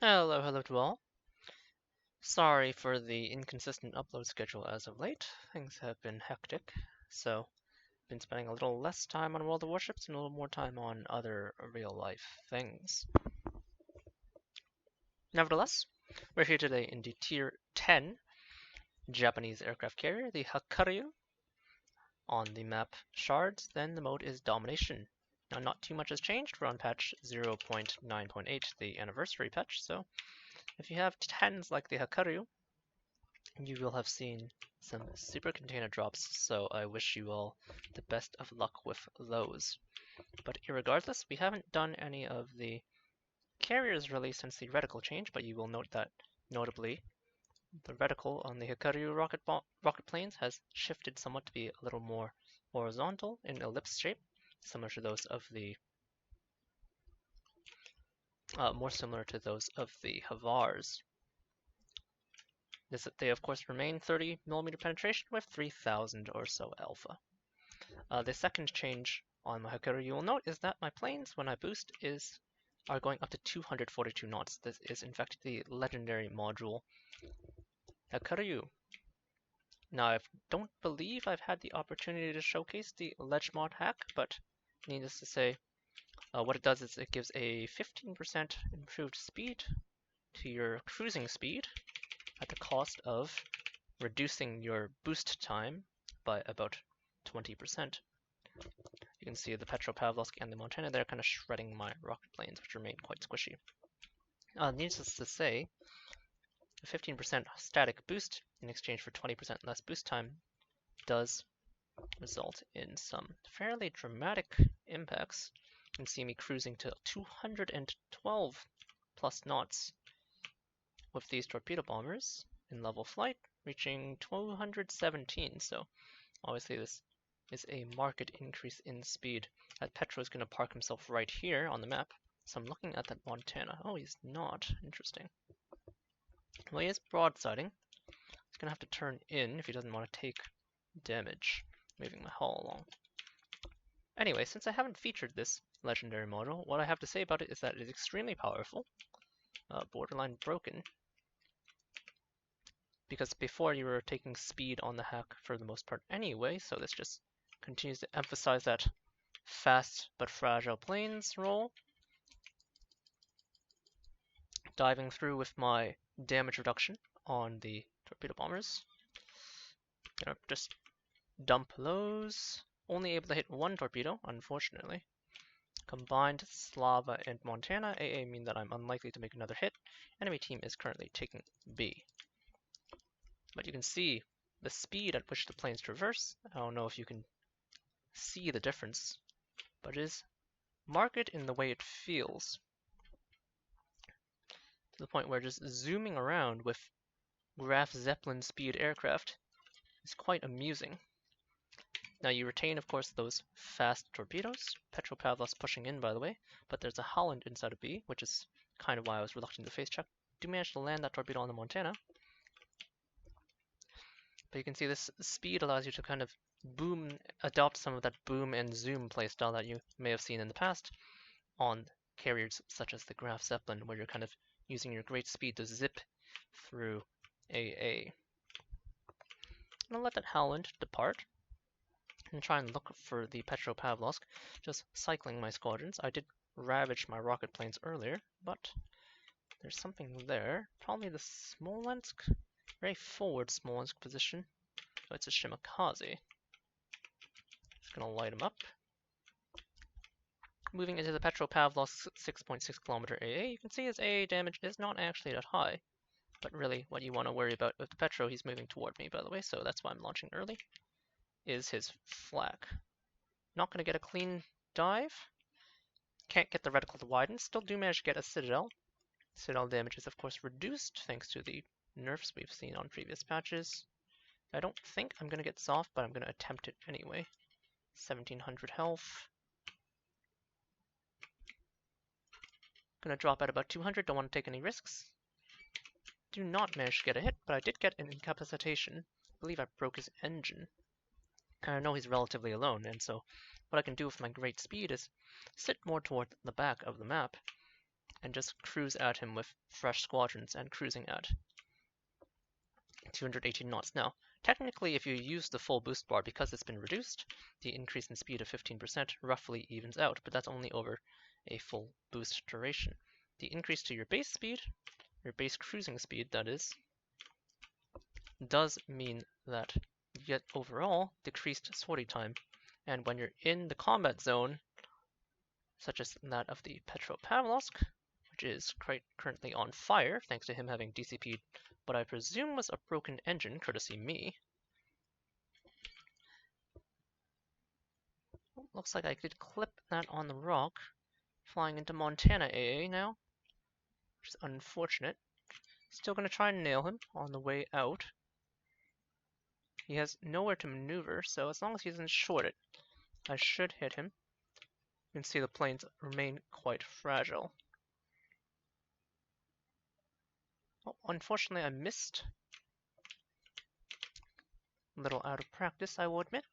Hello to all. Sorry for the inconsistent upload schedule as of late. Things have been hectic, so been spending a little less time on World of Warships and a little more time on other real-life things. Nevertheless, we're here today in the Tier 10 Japanese aircraft carrier, the Hakuryu. On the map Shards, then the mode is Domination. Now, not too much has changed. We're on patch 0.9.8, the anniversary patch, so if you have 10s like the Hakuryu, you will have seen some super container drops, so I wish you all the best of luck with those. But irregardless, we haven't done any of the carriers really since the reticle change, but you will note that, notably, the reticle on the Hakuryu rocket planes has shifted somewhat to be a little more horizontal in ellipse shape, similar to those of the more similar to those of the Havars. They of course remain 30mm penetration with 3000 or so alpha. The second change on my Hakuryu you will note is that my planes, when I boost, are going up to 242 knots. This is in fact the Legendary Module Hakuryu. Now I don't believe I've had the opportunity to showcase the Legmod hack, but needless to say, what it does is it gives a 15% improved speed to your cruising speed at the cost of reducing your boost time by about 20%. You can see the Petropavlovsk and the Montana there kind of shredding my rocket planes, which remain quite squishy. Needless to say, a 15% static boost in exchange for 20% less boost time does result in some fairly dramatic impacts. You can see me cruising to 212 plus knots with these torpedo bombers in level flight, reaching 217. So obviously this is a marked increase in speed. Petro is going to park himself right here on the map. So I'm looking at that Montana. Oh, he's not. Interesting. Well, he is broadsiding. He's going to have to turn in if he doesn't want to take damage, moving my hull along. Anyway, since I haven't featured this legendary module, what I have to say about it is that it is extremely powerful, borderline broken, because before you were taking speed on the hack for the most part anyway, so this just continues to emphasize that fast but fragile planes role. Diving through with my damage reduction on the torpedo bombers. Gonna just dump those. Only able to hit one torpedo, unfortunately. Combined Slava and Montana AA mean that I'm unlikely to make another hit. Enemy team is currently taking B. But you can see the speed at which the planes traverse. I don't know if you can see the difference, but it is marked in the way it feels. To the point where just zooming around with Graf Zeppelin speed aircraft is quite amusing. Now you retain, of course, those fast torpedoes. Petropavlovsk pushing in, by the way, but there's a Holland inside of B, which is kind of why I was reluctant to face check. Do manage to land that torpedo on the Montana. But you can see this speed allows you to kind of adopt some of that boom and zoom playstyle that you may have seen in the past on carriers such as the Graf Zeppelin, where you're kind of using your great speed to zip through AA. I'm gonna let that Howland depart and try and look for the Petropavlovsk, just cycling my squadrons. I did ravage my rocket planes earlier, but there's something there. Probably the Smolensk, very forward Smolensk position. Oh, it's a Shimakaze. Just gonna light him up. Moving into the Petropavlovsk 6.6 kilometer AA, you can see his AA damage is not actually that high. But really, what you want to worry about with the Petro, he's moving toward me, by the way, so that's why I'm launching early, is his flak. Not going to get a clean dive. Can't get the reticle to widen. Still do manage to get a Citadel. Citadel damage is, of course, reduced thanks to the nerfs we've seen on previous patches. I don't think I'm going to get soft, but I'm going to attempt it anyway. 1700 health. Going to drop at about 200. Don't want to take any risks. Do not manage to get a hit, but I did get an incapacitation. I believe I broke his engine. And I know he's relatively alone, and so what I can do with my great speed is sit more toward the back of the map, and just cruise at him with fresh squadrons and cruising at 218 knots. Now, technically, if you use the full boost bar, because it's been reduced, the increase in speed of 15% roughly evens out, but that's only over a full boost duration. The increase to your base speed, your base cruising speed, that is, does mean that you get overall decreased sortie time. And when you're in the combat zone, such as that of the Petropavlovsk, which is currently on fire, thanks to him having DCP'd what I presume was a broken engine, courtesy me. Looks like I could clip that on the rock, flying into Montana AA now, which is unfortunate. Still going to try and nail him on the way out. He has nowhere to maneuver, so as long as he doesn't short it, I should hit him. You can see the planes remain quite fragile. Oh, unfortunately, I missed. A little out of practice, I will admit.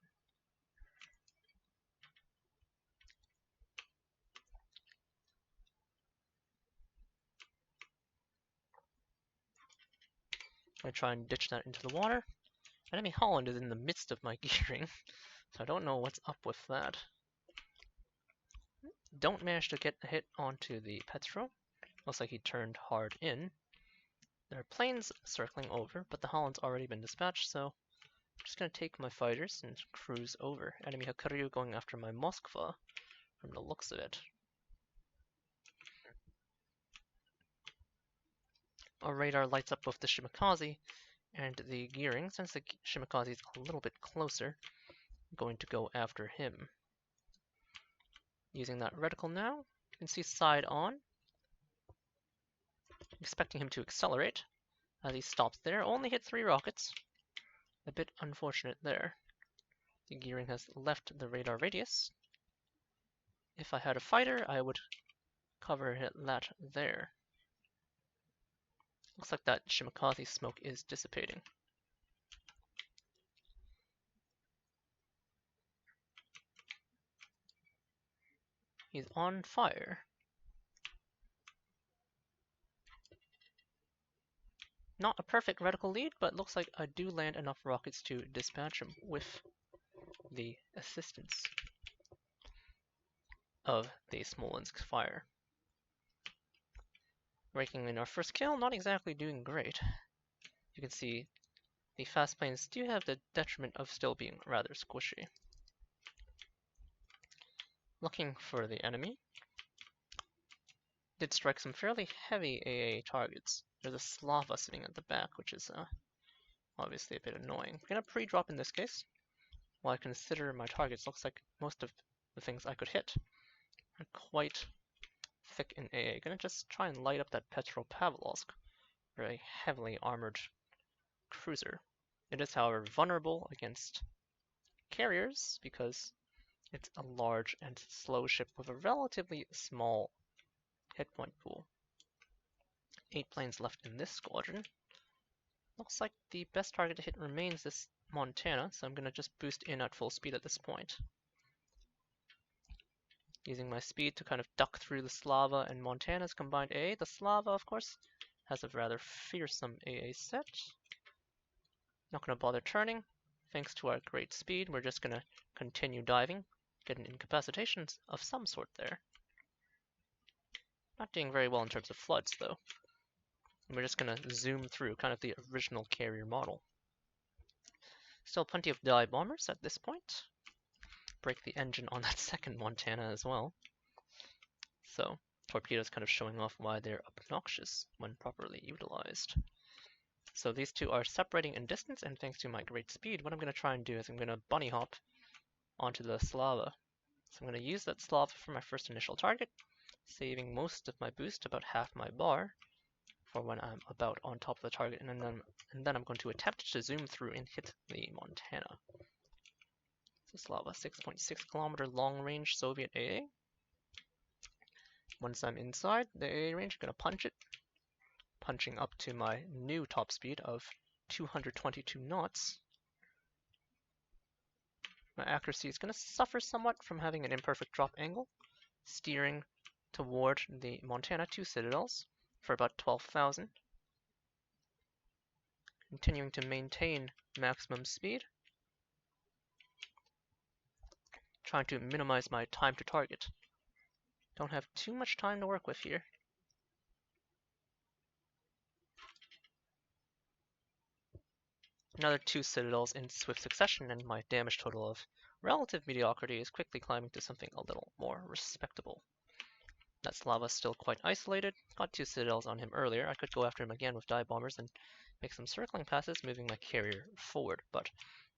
I try and ditch that into the water. Enemy Holland is in the midst of my gearing, so I don't know what's up with that. Don't manage to get a hit onto the Petro. Looks like he turned hard in. There are planes circling over, but the Holland's already been dispatched, so I'm just going to take my fighters and cruise over. Enemy Hakuryu going after my Moskva, from the looks of it. Our radar lights up both the Shimakaze and the gearing. Since the Shimakaze is a little bit closer, I'm going to go after him. Using that reticle now, you can see side on. Expecting him to accelerate as he stops there. Only hit 3 rockets. A bit unfortunate there. The gearing has left the radar radius. If I had a fighter, I would cover that there. Looks like that Shimakaze smoke is dissipating. He's on fire. Not a perfect reticle lead, but looks like I do land enough rockets to dispatch him with the assistance of the Smolensk fire. Raking in our first kill, not exactly doing great. You can see the fast planes do have the detriment of still being rather squishy. Looking for the enemy. Did strike some fairly heavy AA targets. There's a Slava sitting at the back, which is obviously a bit annoying. I'm going to pre-drop in this case. While I consider my targets, looks like most of the things I could hit are quite thick in AA. Gonna just try and light up that Petropavlovsk, very heavily armored cruiser. It is, however, vulnerable against carriers because it's a large and slow ship with a relatively small hit point pool. 8 planes left in this squadron. Looks like the best target to hit remains this Montana, so I'm gonna just boost in at full speed at this point. Using my speed to kind of duck through the Slava and Montana's combined AA. The Slava, of course, has a rather fearsome AA set. Not going to bother turning. Thanks to our great speed, we're just going to continue diving. Get an incapacitation of some sort there. Not doing very well in terms of floods, though. And we're just going to zoom through, kind of the original carrier model. Still plenty of dive bombers at this point. Break the engine on that second Montana as well. So, torpedoes kind of showing off why they're obnoxious when properly utilized. So these two are separating in distance, and thanks to my great speed, what I'm going to try and do is I'm going to bunny hop onto the Slava. So I'm going to use that Slava for my first initial target, saving most of my boost, about half my bar, for when I'm about on top of the target, and then I'm going to attempt to zoom through and hit the Montana. So Slava, 6.6 kilometer long range Soviet AA. Once I'm inside the AA range, I'm going to punch it, punching up to my new top speed of 222 knots. My accuracy is going to suffer somewhat from having an imperfect drop angle, steering toward the Montana 2 citadels for about 12,000. Continuing to maintain maximum speed. Trying to minimize my time to target. Don't have too much time to work with here. Another 2 citadels in swift succession, and my damage total of relative mediocrity is quickly climbing to something a little more respectable. That Slava's still quite isolated. Got 2 citadels on him earlier. I could go after him again with dive bombers and make some circling passes, moving my carrier forward, but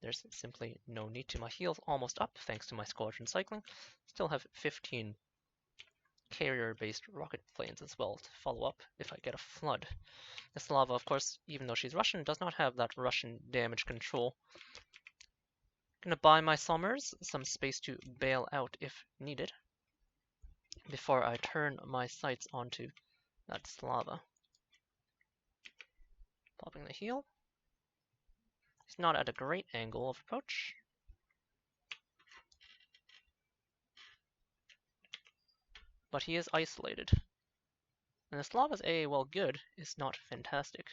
there's simply no need to. My heal's almost up thanks to my squadron cycling. Still have 15 carrier-based rocket planes as well to follow up if I get a flood. The Slava, of course, even though she's Russian, does not have that Russian damage control. Gonna buy my Summers some space to bail out if needed before I turn my sights onto that Slava. Popping the heal. He's not at a great angle of approach. But he is isolated. And the Slava's AA, while good, is not fantastic.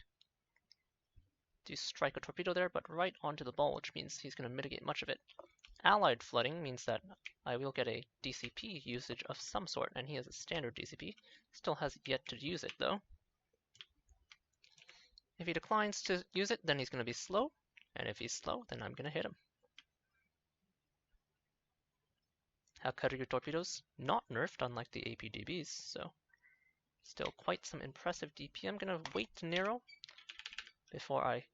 Do strike a torpedo there, but right onto the ball, which means he's going to mitigate much of it. Allied flooding means that I will get a DCP usage of some sort, and he has a standard DCP. Still has yet to use it, though. If he declines to use it, then he's going to be slow, and if he's slow, then I'm going to hit him. Hakuryu torpedoes, not nerfed, unlike the APDBs, so still quite some impressive DP. I'm going to wait to narrow before I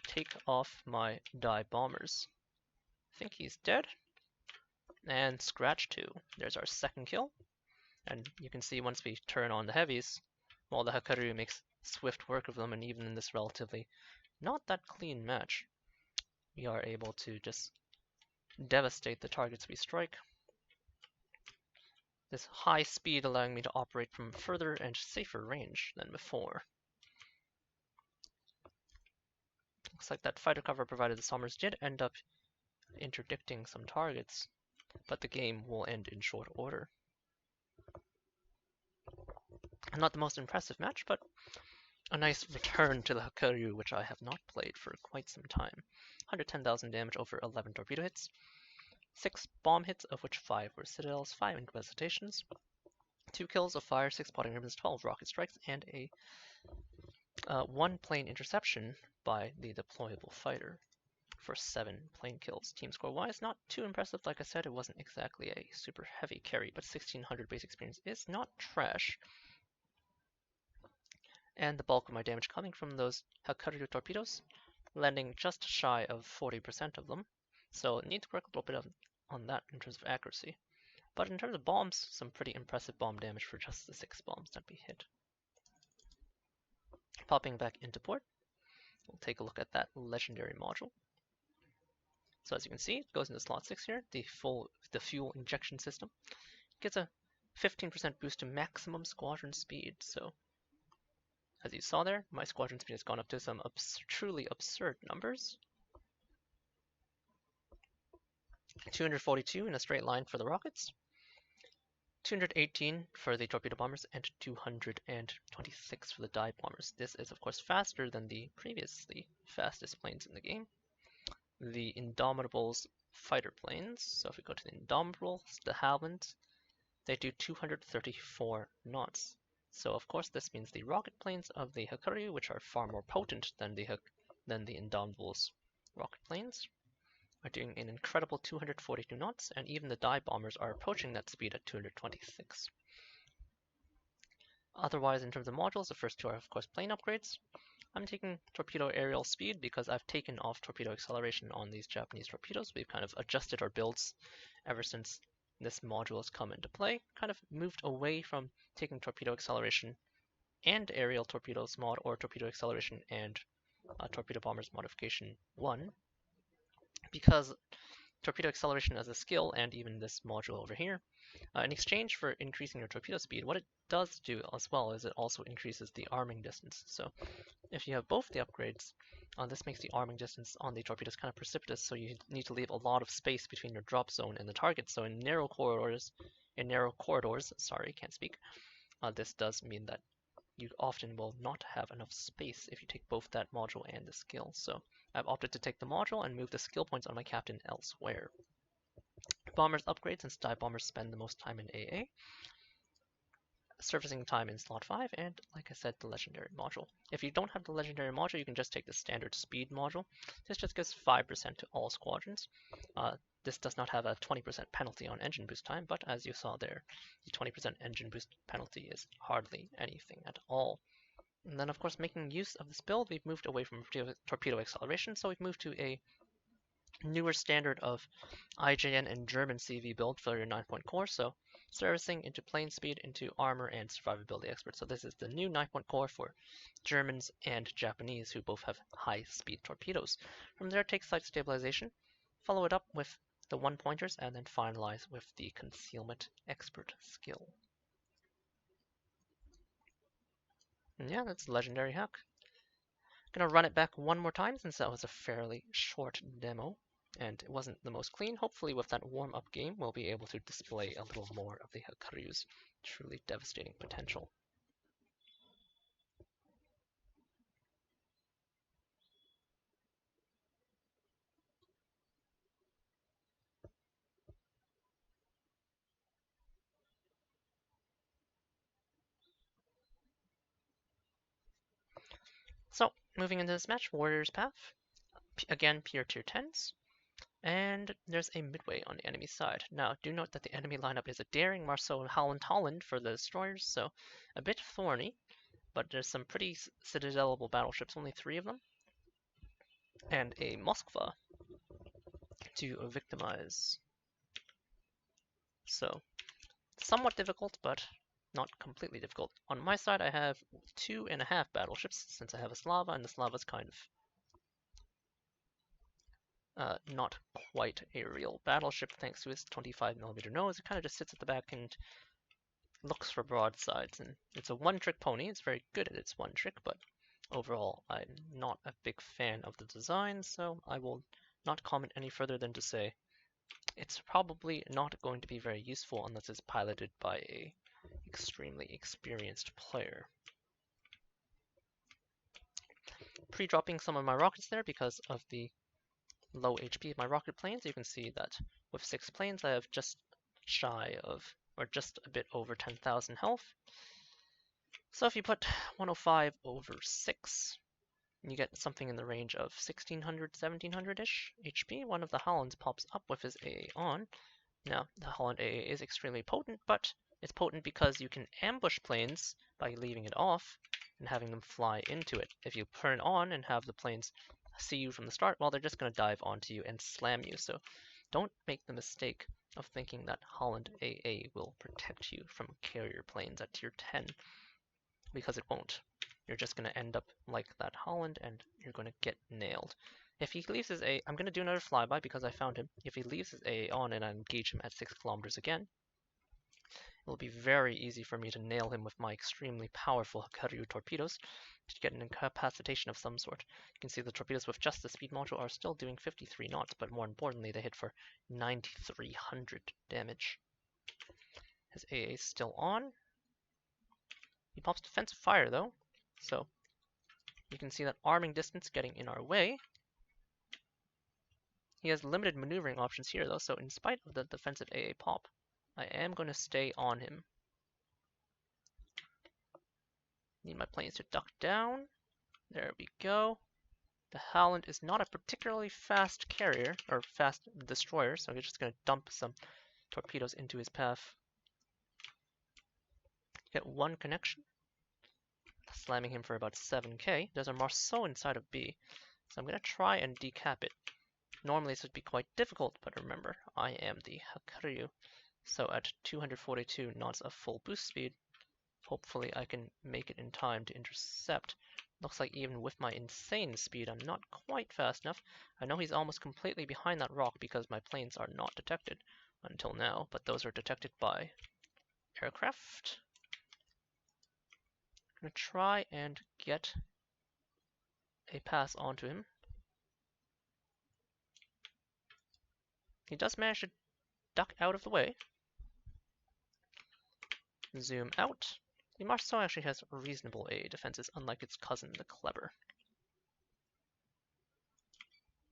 take off my dive bombers. I think he's dead. And scratch 2. There's our second kill. And you can see once we turn on the heavies, while the Hakuryu makes swift work of them, and even in this relatively not that clean match, we are able to just devastate the targets we strike. This high speed allowing me to operate from further and safer range than before. Looks like that fighter cover provided the Sommers did end up interdicting some targets, but the game will end in short order. Not the most impressive match, but a nice return to the Hakuryu, which I have not played for quite some time. 110,000 damage over 11 torpedo hits, 6 bomb hits, of which 5 were citadels, 5 incapacitations, 2 kills of fire, 6 spotting ribbons, 12 rocket strikes, and a 1 plane interception by the deployable fighter for 7 plane kills. Team score wise, not too impressive. Like I said, it wasn't exactly a super heavy carry, but 1600 base experience is not trash. And the bulk of my damage coming from those Hakuryu torpedoes, landing just shy of 40% of them. So need to work a little bit on that in terms of accuracy. But in terms of bombs, some pretty impressive bomb damage for just the 6 bombs that we hit. Popping back into port, we'll take a look at that legendary module. So as you can see, it goes into slot 6 here, the fuel injection system. It gets a 15% boost to maximum squadron speed. So as you saw there, my squadron speed has gone up to some truly absurd numbers. 242 in a straight line for the rockets, 218 for the torpedo bombers, and 226 for the dive bombers. This is of course faster than the previously fastest planes in the game, the Indomitable's fighter planes. So if we go to the Indomitables, de Havilland, they do 234 knots. So of course this means the rocket planes of the Hakuryu, which are far more potent than the Indomitable's rocket planes, are doing an incredible 242 knots, and even the dive bombers are approaching that speed at 226. Otherwise, in terms of modules, the first 2 are of course plane upgrades. I'm taking torpedo aerial speed because I've taken off torpedo acceleration on these Japanese torpedoes. We've kind of adjusted our builds ever since this module has come into play, kind of moved away from taking torpedo acceleration and aerial torpedoes mod, or torpedo acceleration and torpedo bombers modification 1, because torpedo acceleration as a skill, and even this module over here, in exchange for increasing your torpedo speed, what it does do as well is it also increases the arming distance. So if you have both the upgrades, this makes the arming distance on the torpedoes kind of precipitous, so you need to leave a lot of space between your drop zone and the target. So in narrow corridors, in narrow corridors, sorry, can't speak, this does mean that you often will not have enough space if you take both that module and the skill. So I've opted to take the module and move the skill points on my captain elsewhere. Bombers upgrade since dive bombers spend the most time in AA. Surfacing time in slot 5, and like I said, the legendary module. If you don't have the legendary module, you can just take the standard speed module. This just gives 5% to all squadrons. This does not have a 20% penalty on engine boost time, but as you saw there, the 20% engine boost penalty is hardly anything at all. And then of course, making use of this build, we've moved away from torpedo acceleration, so we've moved to a newer standard of IJN and German CV build for your 9-point core. So servicing into plane speed, into armor, and survivability expert. So this is the new 9-point core for Germans and Japanese who both have high speed torpedoes. From there, take site stabilization, follow it up with the 1-pointers, and then finalize with the concealment expert skill. And yeah, that's legendary hack. Gonna run it back one more time since that was a fairly short demo and it wasn't the most clean. Hopefully with that warm-up game, we'll be able to display a little more of the Hakuryu's truly devastating potential. So, moving into this match, Warrior's Path. Again, pure tier 10s. And there's a Midway on the enemy side. Now, do note that the enemy lineup is a Daring, Marceau, and Holland for the destroyers, so a bit thorny, but there's some pretty citadelable battleships, only 3 of them, and a Moskva to victimize. So, somewhat difficult, but not completely difficult. On my side, I have 2.5 battleships, since I have a Slava, and the Slava's kind of not quite a real battleship thanks to its 25mm nose. It kind of just sits at the back and looks for broadsides, and it's a one-trick pony. It's very good at its one trick, but overall I'm not a big fan of the design, so I will not comment any further than to say it's probably not going to be very useful unless it's piloted by a extremely experienced player. Pre-dropping some of my rockets there because of the low HP of my rocket planes. You can see that with 6 planes I have just shy of, or just a bit over 10,000 health. So if you put 105 over 6, you get something in the range of 1600, 1700-ish HP. One of the Hollands pops up with his AA on. Now, the Holland AA is extremely potent, but it's potent because you can ambush planes by leaving it off and having them fly into it. If you turn it on and have the planes see you from the start, well, they're just going to dive onto you and slam you. So don't make the mistake of thinking that Holland AA will protect you from carrier planes at tier 10, because it won't. You're just going to end up like that Holland and you're going to get nailed. If he leaves his AA, I'm going to do another flyby because I found him. If he leaves his AA on and I engage him at 6 kilometers again, it will be very easy for me to nail him with my extremely powerful Hakuryu torpedoes to get an incapacitation of some sort. You can see the torpedoes with just the speed module are still doing 53 knots, but more importantly, they hit for 9,300 damage. His AA is still on. He pops defensive fire though, so you can see that arming distance getting in our way. He has limited maneuvering options here though, so in spite of the defensive AA pop, I am going to stay on him. Need my planes to duck down. There we go. The Holland is not a particularly fast carrier, or fast destroyer, so we're just going to dump some torpedoes into his path. Get 1 connection. Slamming him for about 7k. There's a Marceau inside of B, so I'm going to try and decap it. Normally this would be quite difficult, but remember, I am the Hakuryu. So at 242 knots of full boost speed, hopefully I can make it in time to intercept. Looks like even with my insane speed, I'm not quite fast enough. I know he's almost completely behind that rock because my planes are not detected until now, but those are detected by aircraft. I'm going to try and get a pass onto him. He does manage to duck out of the way. zoom out, the Marceau actually has reasonable AA defenses, unlike its cousin, the Clever.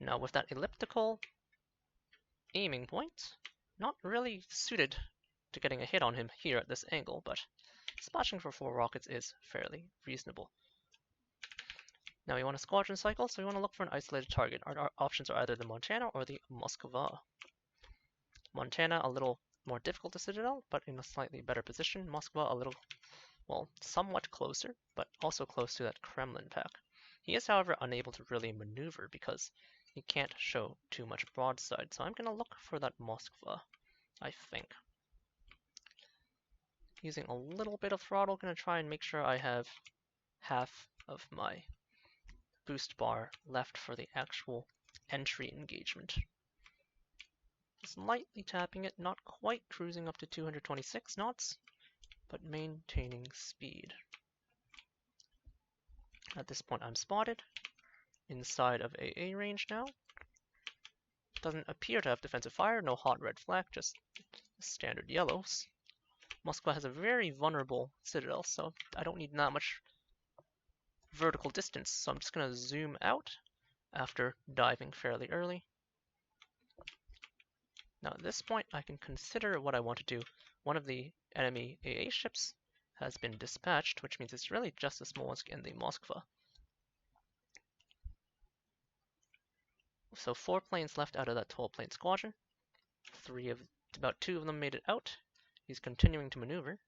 Now with that elliptical aiming point, not really suited to getting a hit on him here at this angle, but splashing for 4 rockets is fairly reasonable. Now we want a squadron cycle, so we want to look for an isolated target. Our options are either the Montana or the Moskva. Montana a little more difficult to citadel, but in a slightly better position. Moskva a little, well, somewhat closer, but also close to that Kremlin pack. He is, however, unable to really maneuver because he can't show too much broadside, so I'm going to look for that Moskva, I think. Using a little bit of throttle, going to try and make sure I have half of my boost bar left for the actual entry engagement. Slightly tapping it, not quite cruising up to 226 knots, but maintaining speed. At this point I'm spotted, inside of AA range now. Doesn't appear to have defensive fire, no hot red flag, just standard yellows. Moskva has a very vulnerable citadel, so I don't need that much vertical distance, so I'm just going to zoom out after diving fairly early. Now at this point I can consider what I want to do. One of the enemy AA ships has been dispatched, which means it's really just the Smolensk and the Moskva. So 4 planes left out of that 12 plane squadron. About 2 of them made it out. He's continuing to maneuver.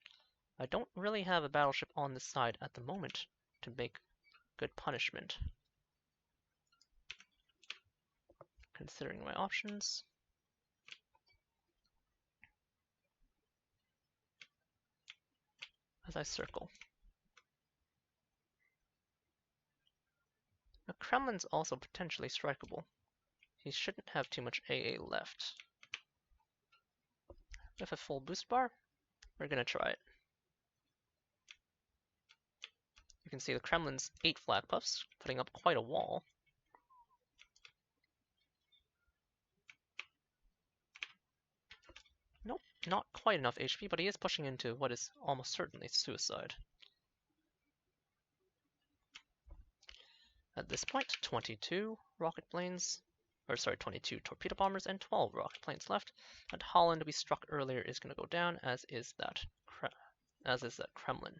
I don't really have a battleship on this side at the moment to make good punishment. Considering my options. As I circle. The Kremlin's also potentially strikeable. He shouldn't have too much AA left. With a full boost bar, we're going to try it. You can see the Kremlin's 8 flag puffs, putting up quite a wall. Nope, not quite enough HP, but he is pushing into what is almost certainly suicide. At this point, 22 rocket planes, 22 torpedo bombers and 12 rocket planes left. And Holland we struck earlier is going to go down, as is that Kremlin.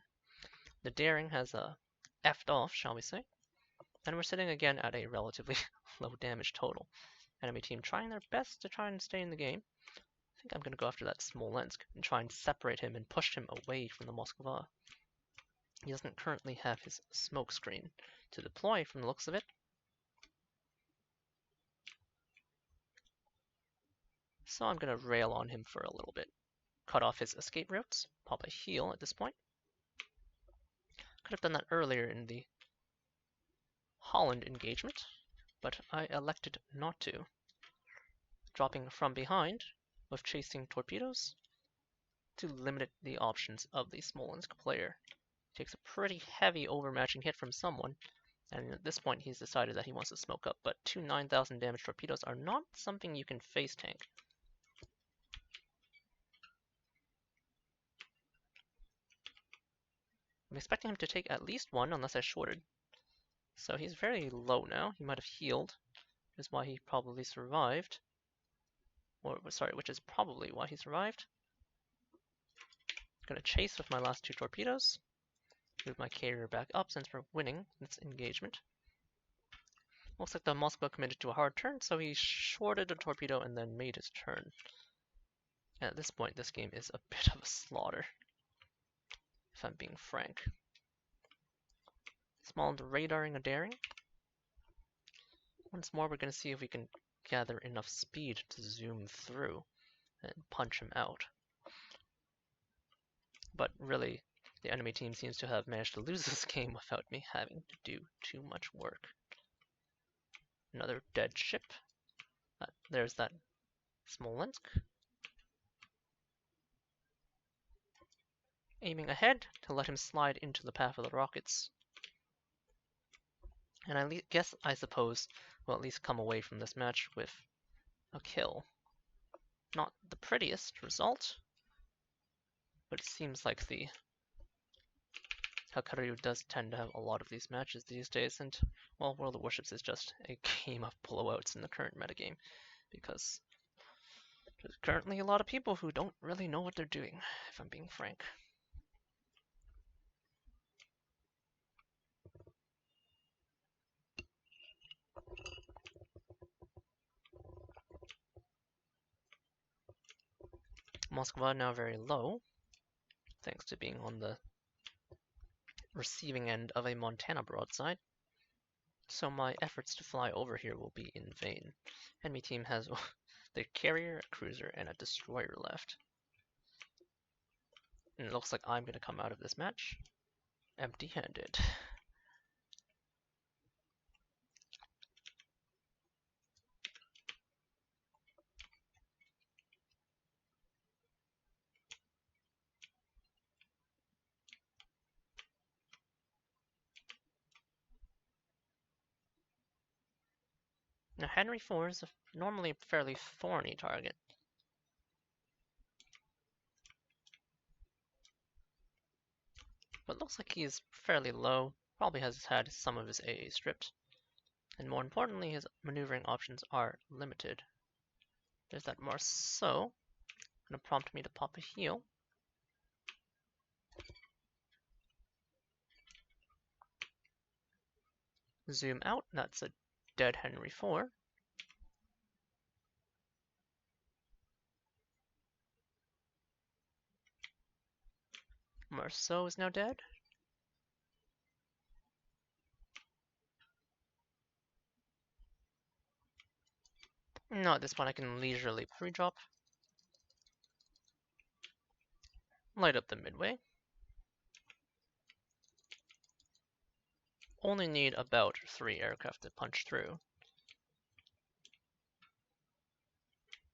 The Daring has effed off, shall we say. And we're sitting again at a relatively low damage total. Enemy team trying their best to try and stay in the game. I think I'm going to go after that Smolensk and try and separate him and push him away from the Moskva. He doesn't currently have his smoke screen to deploy from the looks of it. So I'm going to rail on him for a little bit. Cut off his escape routes, pop a heal at this point. Could have done that earlier in the Holland engagement, but I elected not to. Dropping from behind with chasing torpedoes to limit the options of the Smolensk player. Takes a pretty heavy overmatching hit from someone, and at this point he's decided that he wants to smoke up, but 2 9,000 damage torpedoes are not something you can face tank. I'm expecting him to take at least one unless I shorted. So he's very low now. He might have healed, which is why he probably survived. Which is probably why he survived. I'm going to chase with my last 2 torpedoes. Move my carrier back up since we're winning this engagement. Looks like the Moskva committed to a hard turn, so he shorted a torpedo and then made his turn. And at this point, this game is a bit of a slaughter, if I'm being frank. Small radaring a Daring. Once more, we're going to see if we can gather enough speed to zoom through and punch him out. But really, the enemy team seems to have managed to lose this game without me having to do too much work. Another dead ship. There's that Smolensk. Aiming ahead to let him slide into the path of the rockets. And I suppose we'll at least come away from this match with a kill. Not the prettiest result, But it seems like the Hakuryu does tend to have a lot of these matches these days, and, well, World of Warships is just a game of blowouts in the current metagame, because there's currently a lot of people who don't really know what they're doing, if I'm being frank. Moskva now very low, thanks to being on the receiving end of a Montana broadside. So my efforts to fly over here will be in vain. Enemy team has their carrier, a cruiser, and a destroyer left. And it looks like I'm going to come out of this match empty-handed. Now Henry IV is normally a fairly thorny target. But looks like he's fairly low, probably has had some of his AA stripped. And more importantly, his maneuvering options are limited. There's that Marceau, gonna prompt me to pop a heal. Zoom out, that's a dead Henry IV. Marceau is now dead. No, at this point I can leisurely pre-drop. Light up the Midway. Only need about 3 aircraft to punch through.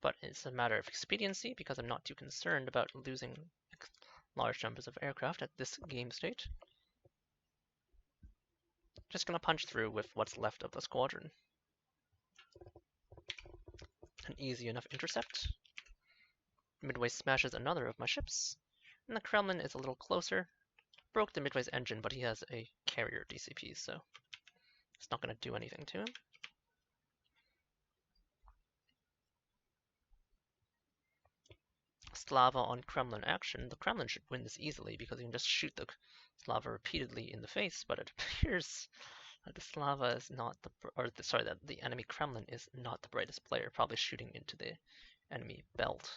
But it's a matter of expediency because I'm not too concerned about losing large numbers of aircraft at this game state. Just gonna punch through with what's left of the squadron. An easy enough intercept. Midway smashes another of my ships, and the Kremlin is a little closer. Broke the Midway's engine, but he has a carrier DCP, so it's not gonna do anything to him. Slava on Kremlin action. The Kremlin should win this easily because you can just shoot the Slava repeatedly in the face, but it appears that the Slava is not that the enemy Kremlin is not the brightest player, probably shooting into the enemy belt.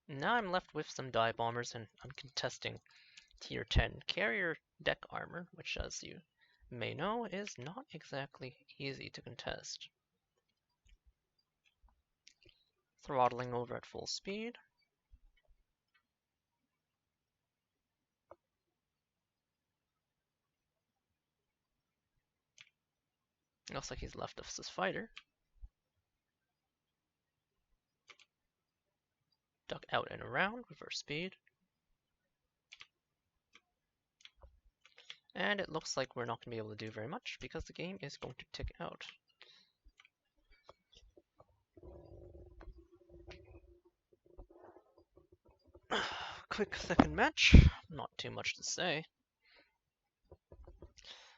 Now I'm left with some dive bombers, and I'm contesting tier 10 carrier deck armor, which, as you may know, is not exactly easy to contest. Throttling over at full speed. Looks like he's left us his fighter. Duck out and around, reverse speed. And it looks like we're not going to be able to do very much because the game is going to tick out. Quick second match, not too much to say.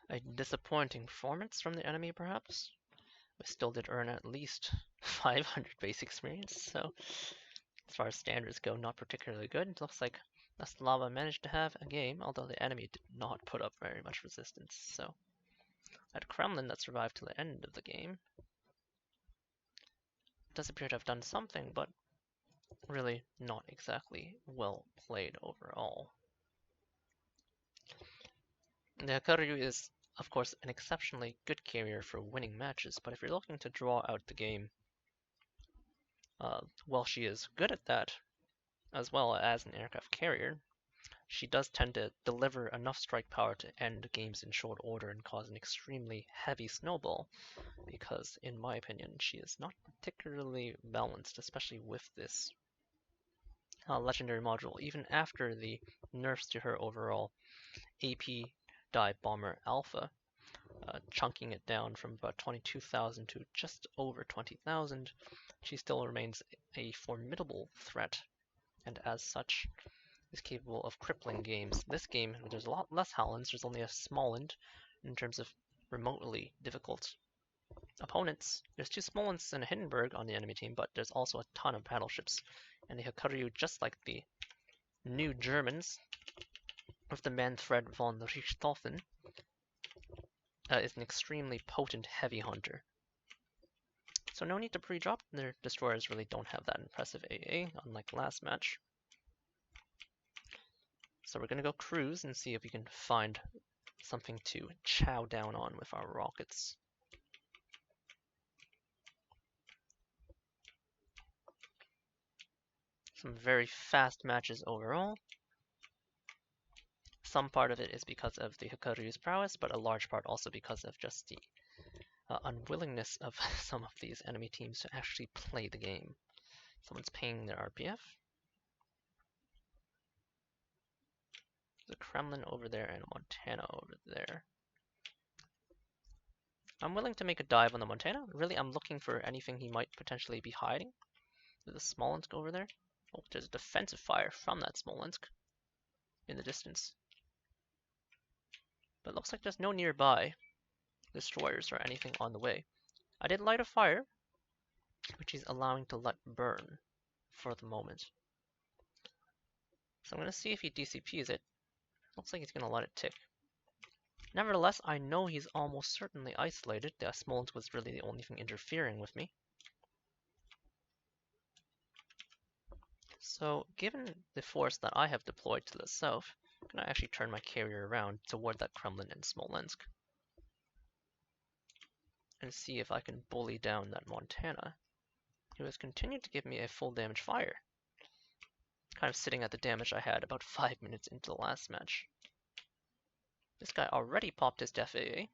A disappointing performance from the enemy, perhaps. We still did earn at least 500 base experience, so as far as standards go, not particularly good. It looks like Slava managed to have a game, although the enemy did not put up very much resistance. So, at Kremlin that survived to the end of the game does appear to have done something, but really not exactly well played overall. The Hakuryu is, of course, an exceptionally good carrier for winning matches, but if you're looking to draw out the game, while she is good at that, as well as an aircraft carrier, she does tend to deliver enough strike power to end games in short order and cause an extremely heavy snowball, because, in my opinion, she is not particularly balanced, especially with this legendary module, even after the nerfs to her overall AP dive bomber alpha, chunking it down from about 22,000 to just over 20,000, she still remains a formidable threat and as such is capable of crippling games. This game, there's a lot less Howlands, there's only a Smolensk in terms of remotely difficult opponents. There's 2 Smolensk and a Hindenburg on the enemy team, but there's also a ton of battleships. And the Hakuryu, just like the new Germans, with the Manfred von Richthofen, is an extremely potent heavy hunter. So no need to pre-drop, their destroyers really don't have that impressive AA, unlike last match. So we're going to go cruise and see if we can find something to chow down on with our rockets. Some very fast matches overall. Some part of it is because of the Hakuryu's prowess, but a large part also because of just the unwillingness of some of these enemy teams to actually play the game. Someone's paying their RPF. There's a Kremlin over there and a Montana over there. I'm willing to make a dive on the Montana. Really, I'm looking for anything he might potentially be hiding. There's a Smolensk over there. Oh, there's a defensive fire from that Smolensk in the distance. But it looks like there's no nearby destroyers or anything on the way. I did light a fire, which he's allowing to let burn for the moment. So I'm going to see if he DCPs it. Looks like he's going to let it tick. Nevertheless, I know he's almost certainly isolated. The Smolensk was really the only thing interfering with me. So, given the force that I have deployed to the south, I'm going to actually turn my carrier around toward that Kremlin and Smolensk. And see if I can bully down that Montana, who has continued to give me a full damage fire. Kind of sitting at the damage I had about 5 minutes into the last match. This guy already popped his def AA,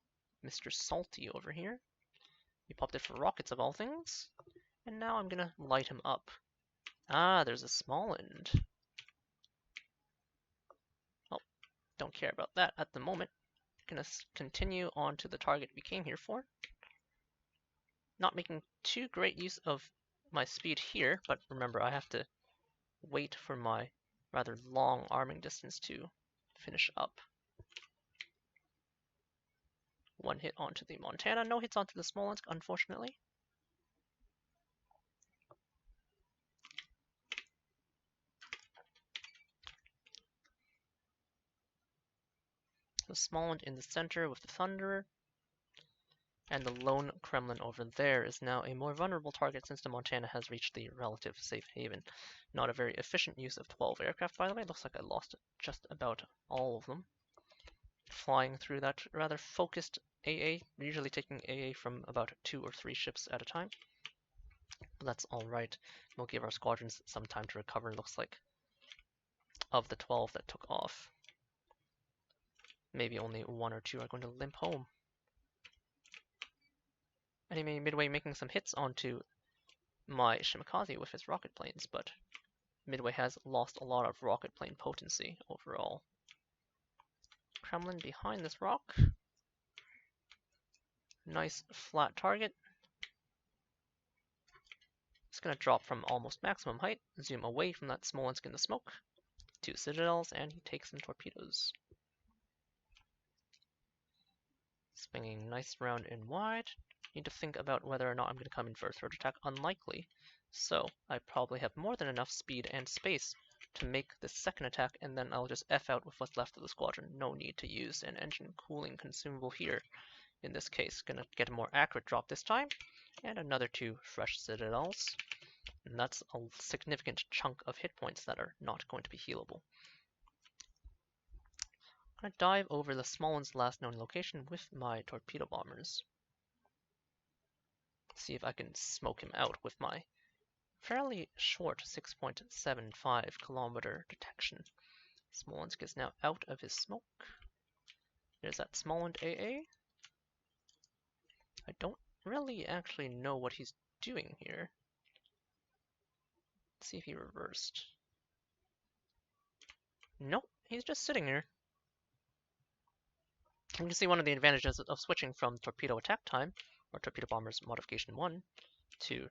Mr. Salty over here. He popped it for rockets of all things, and now I'm gonna light him up. Ah, there's a Smolensk. Well, don't care about that at the moment. Gonna continue on to the target we came here for. Not making too great use of my speed here, but remember I have to wait for my rather long arming distance to finish up. One hit onto the Montana, no hits onto the Smolensk, unfortunately. The Smolensk in the center with the Thunderer. And the lone Kremlin over there is now a more vulnerable target since the Montana has reached the relative safe haven. Not a very efficient use of 12 aircraft, by the way. Looks like I lost just about all of them. Flying through that rather focused AA, usually taking AA from about 2 or 3 ships at a time. But that's alright. We'll give our squadrons some time to recover, looks like. Of the 12 that took off, maybe only 1 or 2 are going to limp home. Anyway, Midway making some hits onto my Shimakaze with his rocket planes, but Midway has lost a lot of rocket plane potency overall. Kremlin behind this rock. Nice flat target. It's going to drop from almost maximum height, zoom away from that Smolensk in the smoke. 2 citadels, and he takes some torpedoes. Swinging nice round and wide. Need to think about whether or not I'm going to come in for a third attack. Unlikely. So I probably have more than enough speed and space to make the second attack, and then I'll just F out with what's left of the squadron. No need to use an engine cooling consumable here. In this case, gonna get a more accurate drop this time, and another 2 fresh citadels. And that's a significant chunk of hit points that are not going to be healable. I'm gonna dive over the Smolensk's last known location with my torpedo bombers. See if I can smoke him out with my fairly short 6.75 kilometer detection. Smolensk is now out of his smoke. There's that Smolensk AA. I don't really actually know what he's doing here. Let's see if he reversed. Nope, he's just sitting here. You can see one of the advantages of switching from torpedo attack time, or torpedo bombers modification 1, to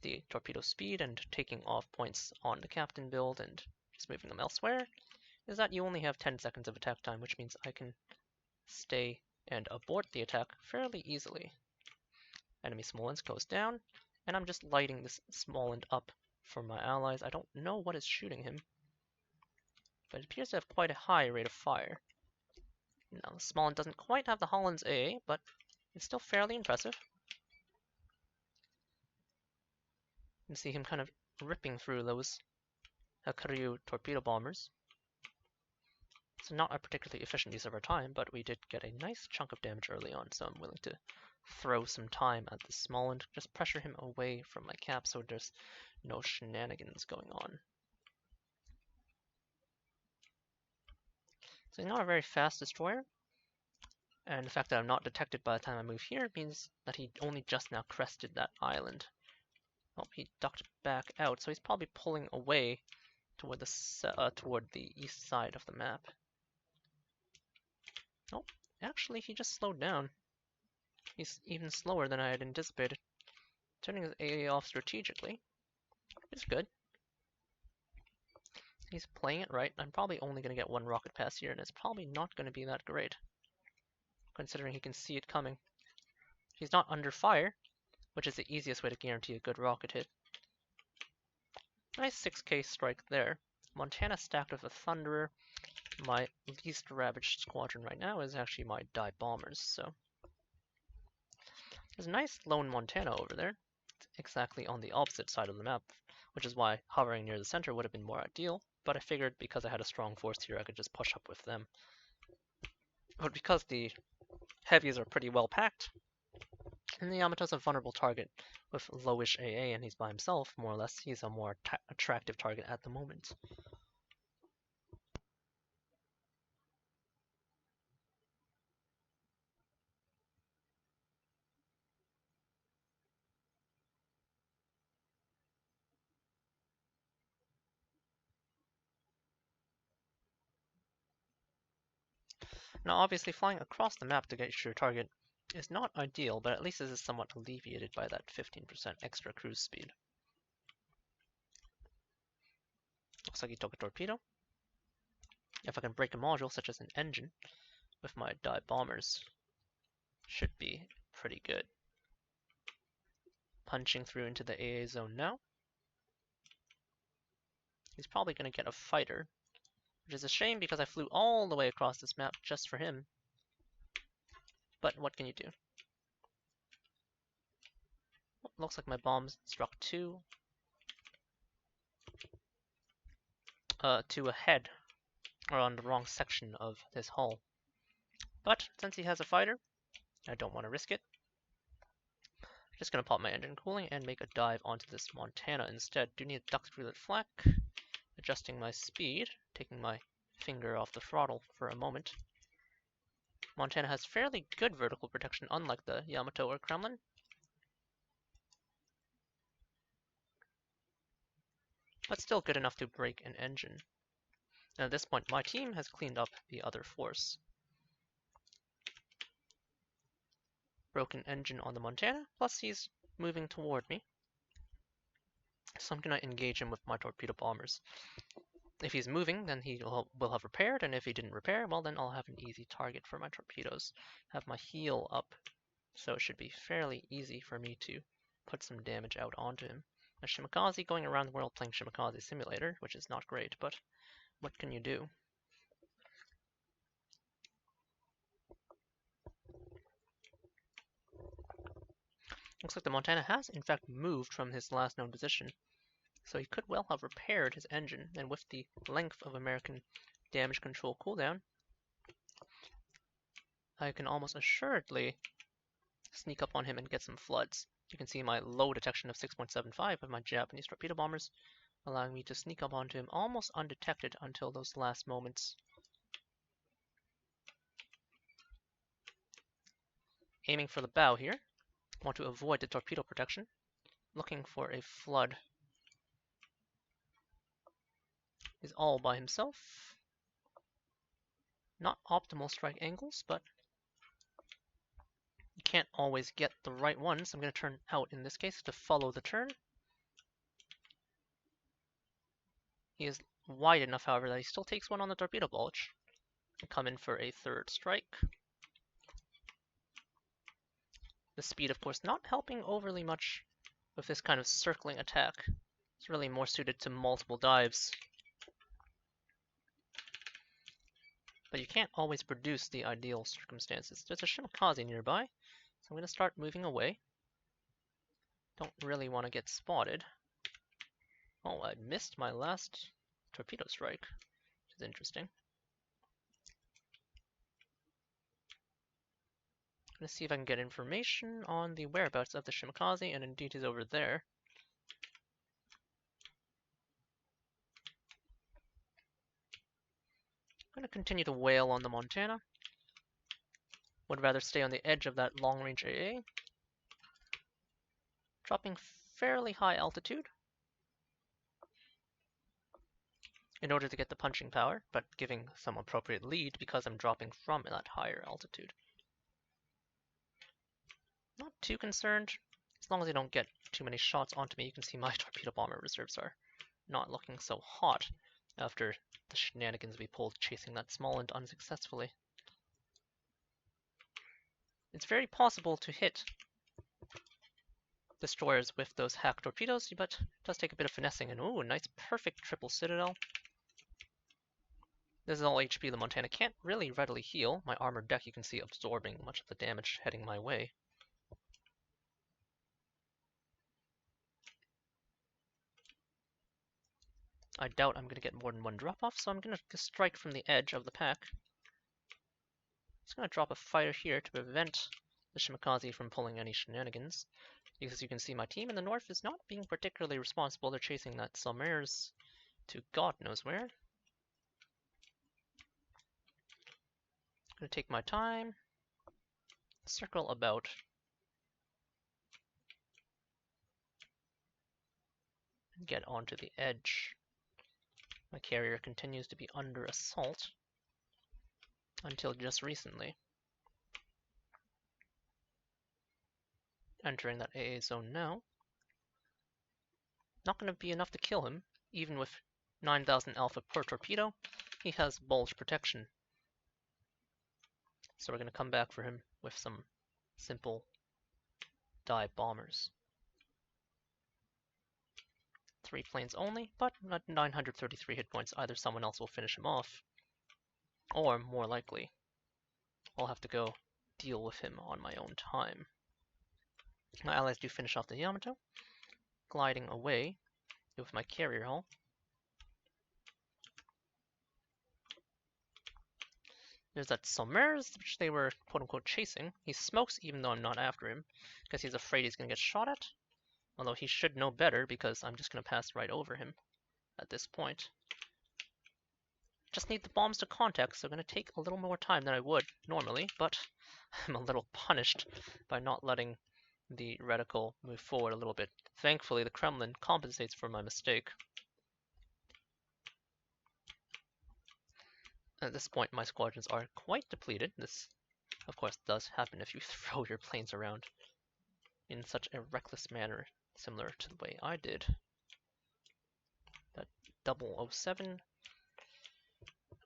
the torpedo speed and taking off points on the captain build and just moving them elsewhere is that you only have 10 seconds of attack time, which means I can stay and abort the attack fairly easily. Enemy Smolensk goes down, and I'm just lighting this Smolensk up for my allies. I don't know what is shooting him, but it appears to have quite a high rate of fire. Now, Smolensk doesn't quite have the Holland's AA, but it's still fairly impressive. You can see him kind of ripping through those Hakuryu torpedo bombers. It's not a particularly efficient use of our time, but we did get a nice chunk of damage early on, so I'm willing to throw some time at the Smolensk, just pressure him away from my cap so there's no shenanigans going on. So he's not a very fast destroyer, and the fact that I'm not detected by the time I move here means that he only just now crested that island. Oh, he ducked back out, so he's probably pulling away toward the east side of the map. Oh, actually he just slowed down. He's even slower than I had anticipated. Turning his AA off strategically is good. He's playing it right. I'm probably only going to get one rocket pass here, and it's probably not going to be that great, considering he can see it coming. He's not under fire, which is the easiest way to guarantee a good rocket hit. Nice 6K strike there. Montana stacked with a Thunderer. My least ravaged squadron right now is actually my Die Bombers, so there's a nice lone Montana over there. It's exactly on the opposite side of the map, which is why hovering near the center would have been more ideal, but I figured because I had a strong force here I could just push up with them. But because the heavies are pretty well packed, and the Yamato's a vulnerable target with lowish AA and he's by himself, more or less, he's a more attractive target at the moment. Now obviously flying across the map to get your target is not ideal, but at least this is somewhat alleviated by that 15% extra cruise speed. Looks like he took a torpedo. If I can break a module such as an engine with my Die Bombers, should be pretty good. Punching through into the AA zone now. He's probably going to get a fighter, which is a shame because I flew all the way across this map just for him. But what can you do? Looks like my bombs struck two ahead, or on the wrong section of his hull. But since he has a fighter, I don't want to risk it. I'm just going to pop my engine cooling and make a dive onto this Montana instead. Do need to duck through that flak, adjusting my speed, taking my finger off the throttle for a moment. Montana has fairly good vertical protection, unlike the Yamato or Kremlin. But still good enough to break an engine. And at this point, my team has cleaned up the other force. Broken engine on the Montana, plus he's moving toward me. So I'm going to engage him with my torpedo bombers. If he's moving, then he will have repaired, and if he didn't repair, well then I'll have an easy target for my torpedoes. Have my heel up, so it should be fairly easy for me to put some damage out onto him. A Shimakaze going around the world playing Shimakaze Simulator, which is not great, but what can you do? Looks like the Montana has in fact moved from his last known position, so he could well have repaired his engine, and with the length of American damage control cooldown, I can almost assuredly sneak up on him and get some floods. You can see my low detection of 6.75 of my Japanese torpedo bombers, allowing me to sneak up onto him almost undetected until those last moments. Aiming for the bow here. Want to avoid the torpedo protection. Looking for a flood. He's all by himself. Not optimal strike angles, but you can't always get the right one, so I'm going to turn out in this case to follow the turn. He is wide enough, however, that he still takes one on the torpedo bulge. Come in for a third strike. The speed, of course, not helping overly much with this kind of circling attack. It's really more suited to multiple dives. But you can't always produce the ideal circumstances. There's a Shimakaze nearby, so I'm going to start moving away. Don't really want to get spotted. Oh, I missed my last torpedo strike, which is interesting. I'm going to see if I can get information on the whereabouts of the Shimakaze, and indeed he's over there. I'm going to continue to whale on the Montana. Would rather stay on the edge of that long-range AA. Dropping fairly high altitude in order to get the punching power, but giving some appropriate lead because I'm dropping from that higher altitude. Not too concerned, as long as I don't get too many shots onto me. You can see my torpedo bomber reserves are not looking so hot after the shenanigans we pulled chasing that small and unsuccessfully. It's very possible to hit destroyers with those hack torpedoes, but it does take a bit of finessing. And ooh, a nice perfect triple citadel. This is all HP the Montana can't really readily heal. My armored deck you can see absorbing much of the damage heading my way. I doubt I'm going to get more than one drop-off, so I'm going to strike from the edge of the pack. Just going to drop a fighter here to prevent the Shimakaze from pulling any shenanigans. Because you can see my team in the north is not being particularly responsible. They're chasing that Salmares to God knows where. I'm going to take my time, circle about. And get onto the edge. My carrier continues to be under assault until just recently. Entering that AA zone now. Not going to be enough to kill him, even with 9,000 alpha per torpedo. He has bulge protection. So we're going to come back for him with some simple dive bombers. 3 planes only, but not 933 hit points. Either someone else will finish him off, or more likely, I'll have to go deal with him on my own time. My allies do finish off the Yamato, gliding away with my carrier hull. There's that Salmares, which they were quote-unquote chasing. He smokes even though I'm not after him, because he's afraid he's going to get shot at. Although he should know better, because I'm just going to pass right over him at this point. Just need the bombs to contact, so I'm going to take a little more time than I would normally, but I'm a little punished by not letting the reticle move forward a little bit. Thankfully, the Kremlin compensates for my mistake. At this point, my squadrons are quite depleted. This, of course, does happen if you throw your planes around in such a reckless manner, similar to the way I did. That 007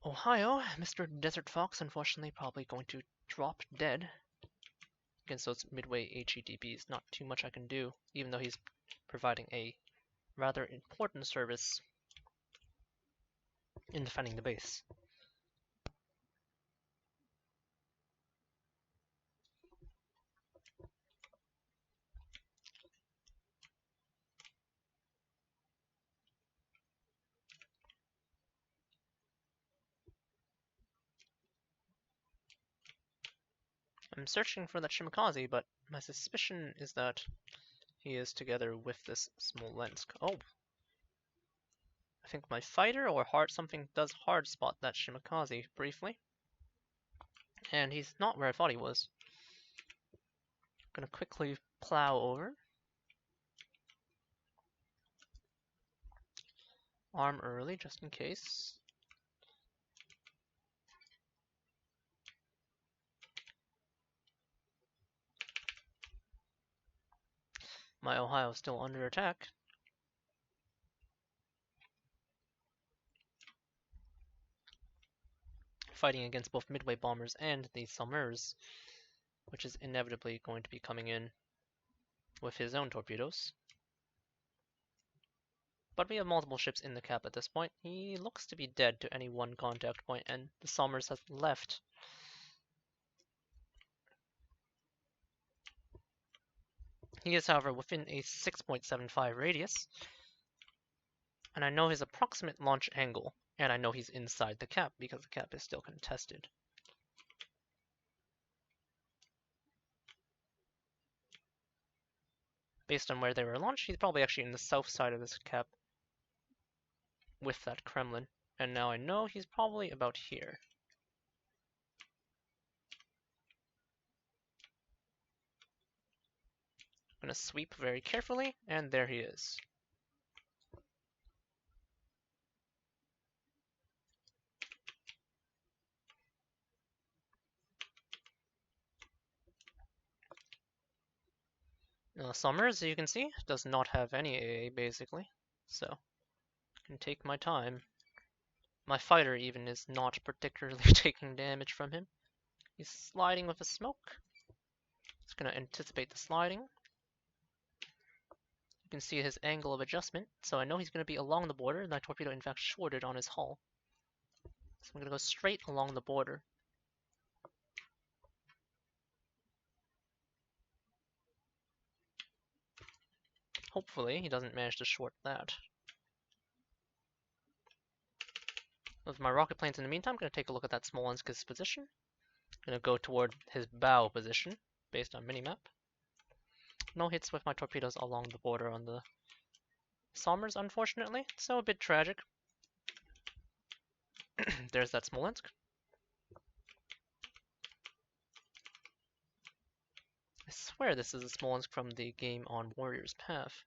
Ohio, Mr. Desert Fox, unfortunately, probably going to drop dead against those Midway HEDBs. Not too much I can do, even though he's providing a rather important service in defending the base. I'm searching for that Shimakaze, but my suspicion is that he is together with this Smolensk. Oh! I think my fighter or something does hard spot that Shimakaze briefly. And he's not where I thought he was. Gonna quickly plow over. Arm early, just in case. My Ohio is still under attack. fighting against both Midway bombers and the Summers, which is inevitably going to be coming in with his own torpedoes. But we have multiple ships in the cap at this point. He looks to be dead to any one contact point, and the Summers has left. He is, however, within a 6.75 radius, and I know his approximate launch angle, and I know he's inside the cap because the cap is still contested. Based on where they were launched, he's probably actually in the south side of this cap with that Kremlin, and now I know he's probably about here. I'm going to sweep very carefully, and there he is. Summers, as you can see, does not have any AA basically, so I can take my time. My fighter even is not particularly taking damage from him. He's sliding with a smoke. It's going to anticipate the sliding. You can see his angle of adjustment, so I know he's going to be along the border, and my torpedo in fact shorted on his hull. So I'm going to go straight along the border. Hopefully he doesn't manage to short that. With my rocket planes in the meantime, I'm going to take a look at that Smolensk's position. I'm going to go toward his bow position, based on minimap. No hits with my torpedoes along the border on the Sommers, unfortunately, so a bit tragic. There's that Smolensk. I swear this is a Smolensk from the game on Warrior's Path.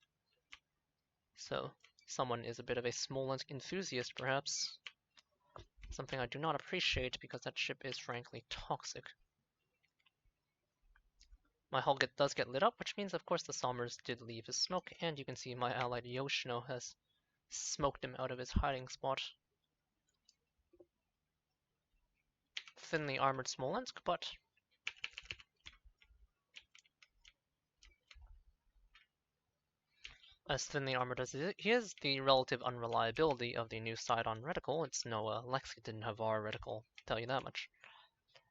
So, someone is a bit of a Smolensk enthusiast, perhaps. Something I do not appreciate because that ship is frankly toxic. My hull does get lit up, which means of course the Sommers did leave his smoke, and you can see my allied Yoshino has smoked him out of his hiding spot. Thinly armored Smolensk, but as thinly armored as he is, the relative unreliability of the new side-on reticle, it's no Lexington Havar reticle, tell you that much,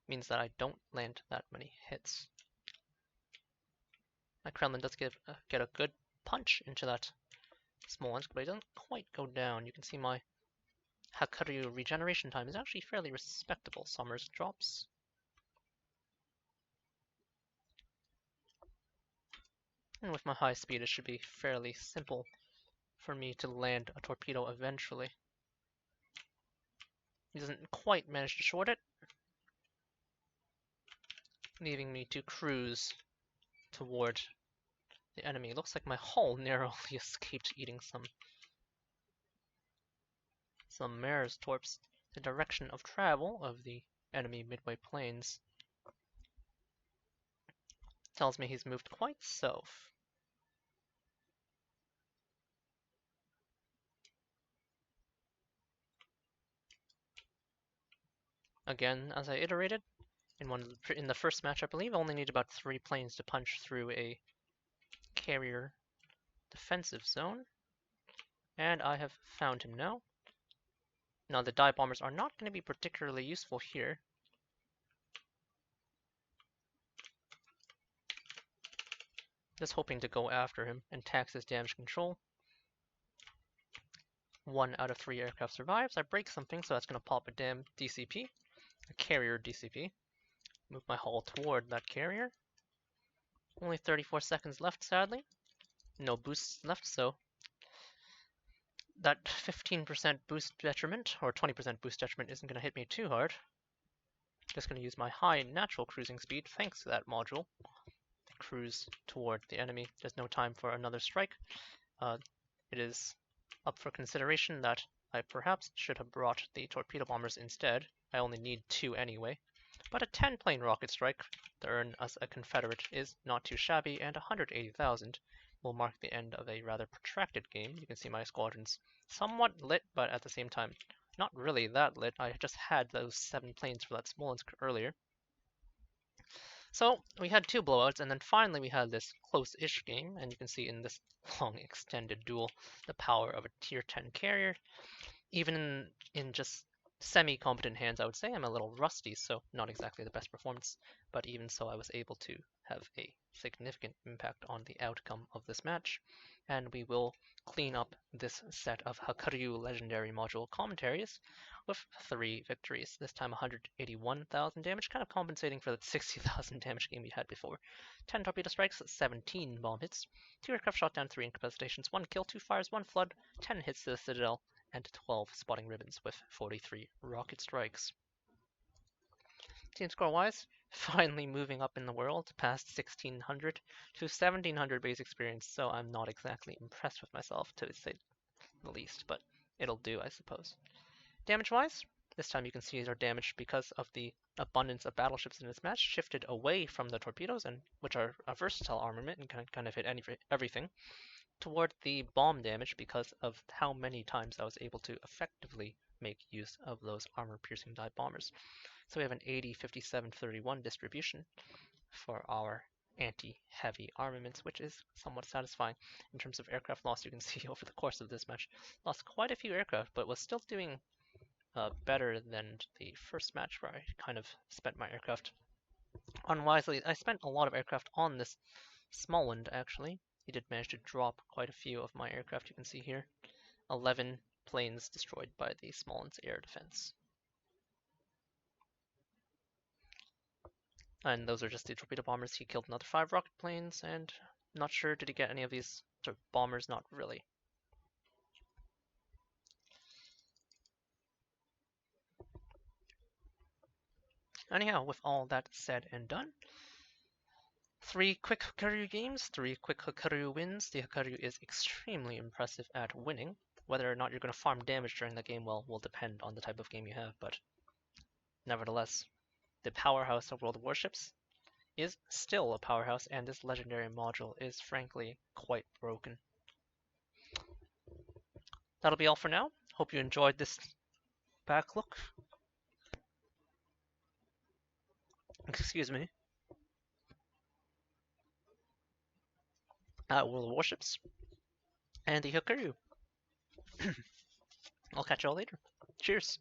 means that I don't land that many hits. My Kremlin does get a good punch into that Smolensk, but it doesn't quite go down. You can see my Hakuryu regeneration time is actually fairly respectable. Summers drops. And with my high speed, it should be fairly simple for me to land a torpedo eventually. He doesn't quite manage to short it, leaving me to cruise toward the enemy. It looks like my hull narrowly escaped eating some mare's torps. The direction of travel of the enemy Midway planes tells me he's moved quite south. Again, as I iterated, in the first match, I believe, I only need about 3 planes to punch through a carrier defensive zone, and I have found him now. Now, the dive bombers are not going to be particularly useful here. Just hoping to go after him and tax his damage control. 1 out of 3 aircraft survives. I break something, so that's going to pop a damn DCP, a carrier DCP. Move my hull toward that carrier. Only 34 seconds left, sadly. No boosts left, so that 15% boost detriment, or 20% boost detriment, isn't going to hit me too hard. Just going to use my high natural cruising speed, thanks to that module, to cruise toward the enemy. There's no time for another strike. It is up for consideration that I perhaps should have brought the torpedo bombers instead. I only need 2 anyway. But a 10-plane rocket strike to earn us a Confederate is not too shabby, and 180,000 will mark the end of a rather protracted game. You can see my squadron's somewhat lit, but at the same time not really that lit. I just had those 7 planes for that Smolensk earlier. So we had 2 blowouts, and then finally we had this close-ish game, and you can see in this long extended duel the power of a tier 10 carrier. Even in just semi-competent hands, I would say I'm a little rusty, so not exactly the best performance, but even so I was able to have a significant impact on the outcome of this match, and we will clean up this set of Hakuryu Legendary Module commentaries with 3 victories, this time 181,000 damage, kind of compensating for that 60,000 damage game we had before. 10 torpedo strikes, 17 bomb hits, 2 aircraft shot down, 3 incapacitations, 1 kill, 2 fires, 1 flood, 10 hits to the Citadel, and 12 spotting ribbons with 43 rocket strikes. Team score wise, finally moving up in the world past 1600 to 1700 base experience, so I'm not exactly impressed with myself to say the least, but it'll do, I suppose. Damage wise, this time you can see our damage, because of the abundance of battleships in this match, shifted away from the torpedoes, and which are a versatile armament and can kind of hit everything, toward the bomb damage because of how many times I was able to effectively make use of those armor-piercing dive bombers. So we have an 80-57-31 distribution for our anti-heavy armaments, which is somewhat satisfying. In terms of aircraft loss, you can see over the course of this match, lost quite a few aircraft, but was still doing better than the first match where I kind of spent my aircraft unwisely. I spent a lot of aircraft on this Smolensk, actually. He did manage to drop quite a few of my aircraft, you can see here. 11 planes destroyed by the Smolensk air defense. And those are just the torpedo bombers. He killed another 5 rocket planes, and not sure did he get any of these sort of bombers, not really. Anyhow, with all that said and done, 3 quick Hakuryu games, 3 quick Hakuryu wins. The Hakuryu is extremely impressive at winning. Whether or not you're going to farm damage during the game, well, will depend on the type of game you have, but nevertheless, the powerhouse of World of Warships is still a powerhouse, and this legendary module is frankly quite broken. That'll be all for now. Hope you enjoyed this back look. Excuse me. At World of Warships and the Hakuryu. I'll catch y'all later. Cheers.